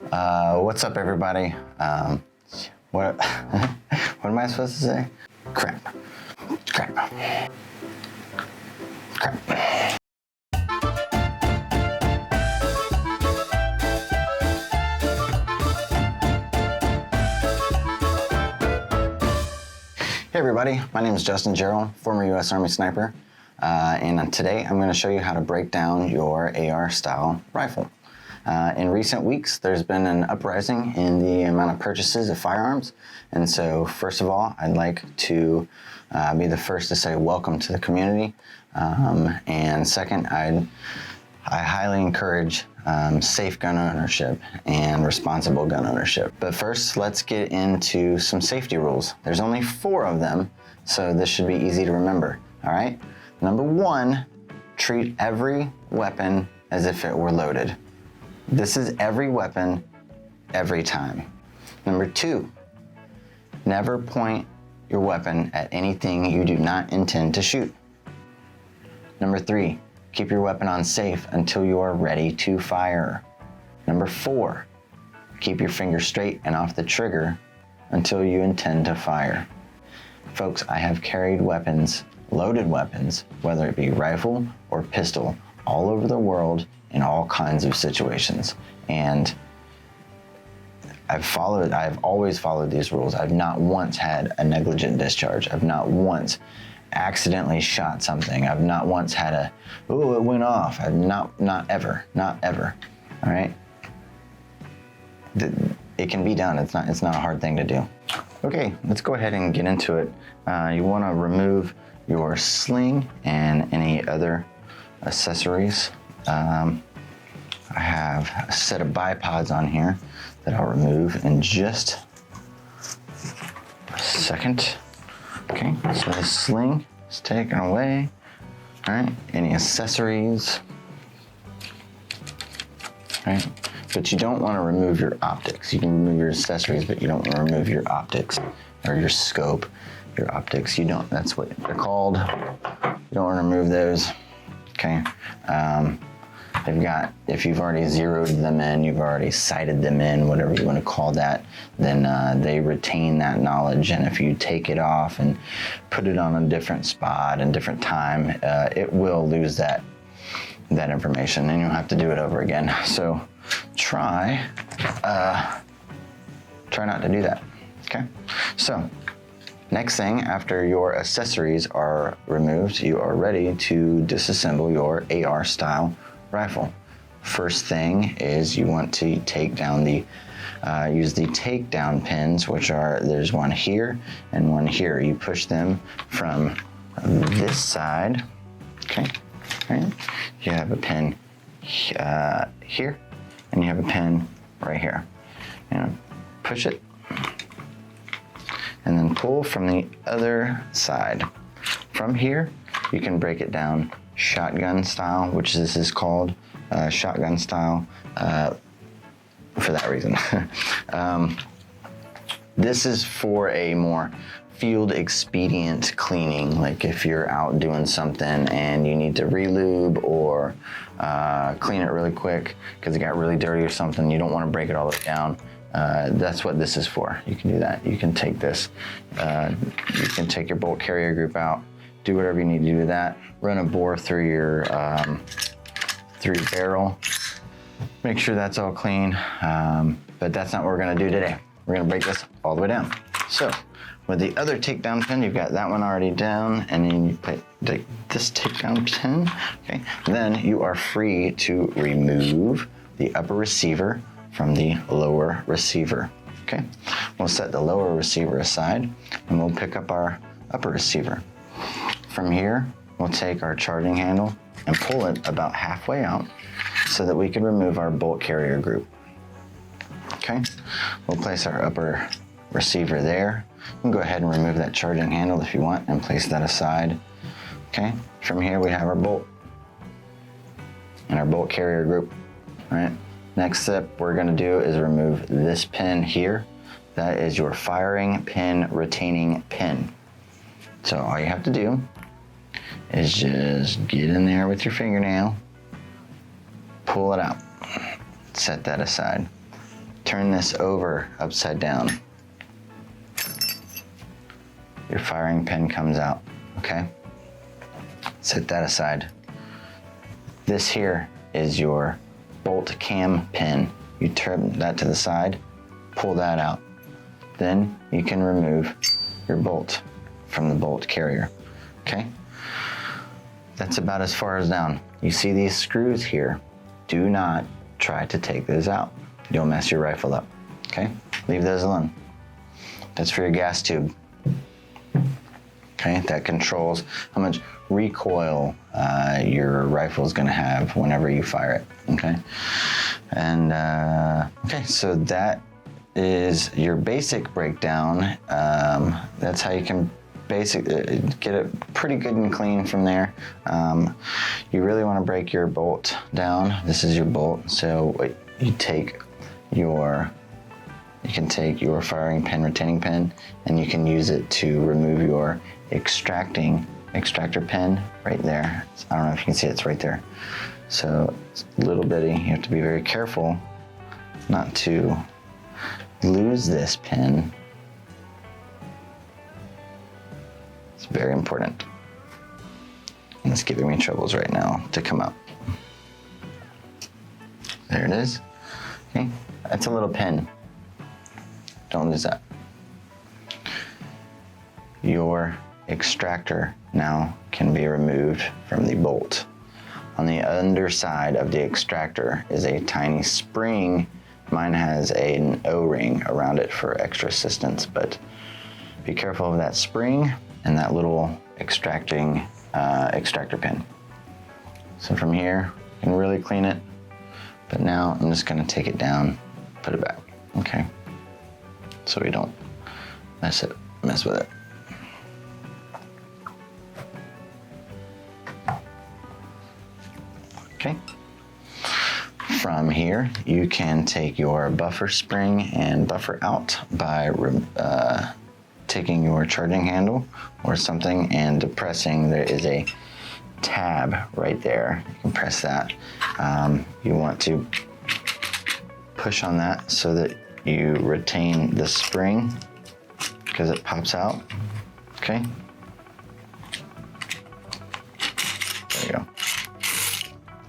What's up, everybody? What what am I supposed to say? Crap. Hey everybody, my name is Justin Gerald, former U.S. Army sniper, and today I'm going to show you how to break down your AR style rifle. In recent weeks, there's been an uprising in the amount of purchases of firearms, and so first of all, I'd like to be the first to say welcome to the community, and second, I highly encourage safe gun ownership and responsible gun ownership. But first, let's get into some safety rules. There's only 4 of them, so this should be easy to remember, all right? Number 1, treat every weapon as if it were loaded. This is every weapon, every time. Number 2, never point your weapon at anything you do not intend to shoot. Number 3, keep your weapon on safe until you are ready to fire. Number 4, keep your finger straight and off the trigger until you intend to fire. Folks, I have carried weapons, loaded weapons, whether it be rifle or pistol, all over the world in all kinds of situations. And I've always followed these rules. I've not once had a negligent discharge. I've not once accidentally shot something. I've not once had oh, it went off. I've not ever, all right? It can be done. It's not a hard thing to do. Okay, let's go ahead and get into it. You wanna remove your sling and any other accessories. I have a set of bipods on here that I'll remove in just a second. Okay, so the sling is taken away. All right, any accessories. All right, but you don't want to remove your optics. You can remove your accessories, but you don't want to remove your optics or your scope, your optics. You don't, that's what they're called. You don't want to remove those. Okay, if you've already zeroed them in, you've already sighted them in, whatever you want to call that, then they retain that knowledge. And if you take it off and put it on a different spot and different time, it will lose that information, and you'll have to do it over again. So try not to do that. Okay. So next thing, after your accessories are removed, you are ready to disassemble your AR style rifle. First thing is you want to take down use the takedown pins, which are, there's one here and one here. You push them from this side, okay? Right? You have a pin here, and you have a pin right here. And push it, and then pull from the other side. From here, you can break it down shotgun style, which this is called shotgun style for that reason. This is for a more field expedient cleaning, like if you're out doing something and you need to re-lube or clean it really quick because it got really dirty or something, you don't want to break it all the way down. That's what this is for. You can do that. You can take this, you can take your bolt carrier group out, do whatever you need to do with that, run a bore through your barrel, make sure that's all clean, but that's not what we're gonna do today. We're gonna break this all the way down. So with the other takedown pin, you've got that one already down, and then you take this takedown pin, okay? Then you are free to remove the upper receiver from the lower receiver, okay? We'll set the lower receiver aside, and we'll pick up our upper receiver. From here, we'll take our charging handle and pull it about halfway out so that we can remove our bolt carrier group. Okay, we'll place our upper receiver there. You can go ahead and remove that charging handle if you want and place that aside. Okay, from here we have our bolt and our bolt carrier group. All right, next step we're gonna do is remove this pin here. That is your firing pin retaining pin. So all you have to do is just get in there with your fingernail, pull it out, set that aside. turn this over upside down, your firing pin comes out, okay? Set that aside. This here is your bolt cam pin. You turn that to the side, pull that out. Then you can remove your bolt from the bolt carrier, okay? That's about as far as down. You see these screws here. Do not try to take those out. You'll mess your rifle up, okay? Leave those alone. That's for your gas tube. Okay, that controls how much recoil your rifle is going to have whenever you fire it. Okay, and okay, so that is your basic breakdown. That's how you can get it pretty good and clean from there. You really want to break your bolt down. This is your bolt. So you can take your firing pin, retaining pin, and you can use it to remove your extractor pin right there. I don't know if you can see it, it's right there. So it's a little bitty. You have to be very careful not to lose this pin. It's very important. And it's giving me troubles right now to come out. There it is. Okay, that's a little pin. Don't lose that. Your extractor now can be removed from the bolt. On the underside of the extractor is a tiny spring. Mine has an O-ring around it for extra assistance, but be careful of that spring and that little extractor pin. So from here, you can really clean it, but now I'm just gonna take it down, put it back, okay? So we don't mess with it. Okay. From here, you can take your buffer spring and buffer out by taking your charging handle or something and depressing. There is a tab right there. You can press that. You want to push on that so that you retain the spring because it pops out. Okay. There you go.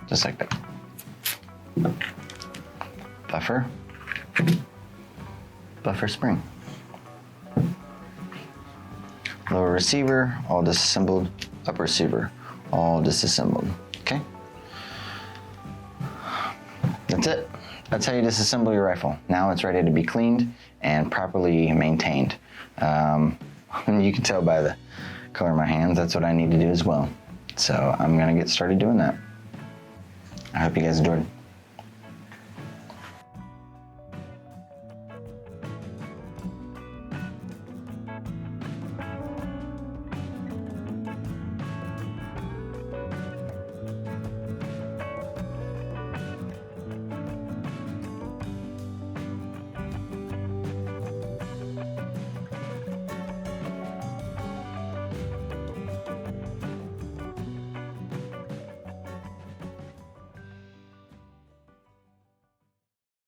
Just like that. Buffer spring. Lower receiver, all disassembled. Upper receiver, all disassembled. Okay? That's it. That's how you disassemble your rifle. Now it's ready to be cleaned and properly maintained. You can tell by the color of my hands, that's what I need to do as well. So I'm gonna get started doing that. I hope you guys enjoyed.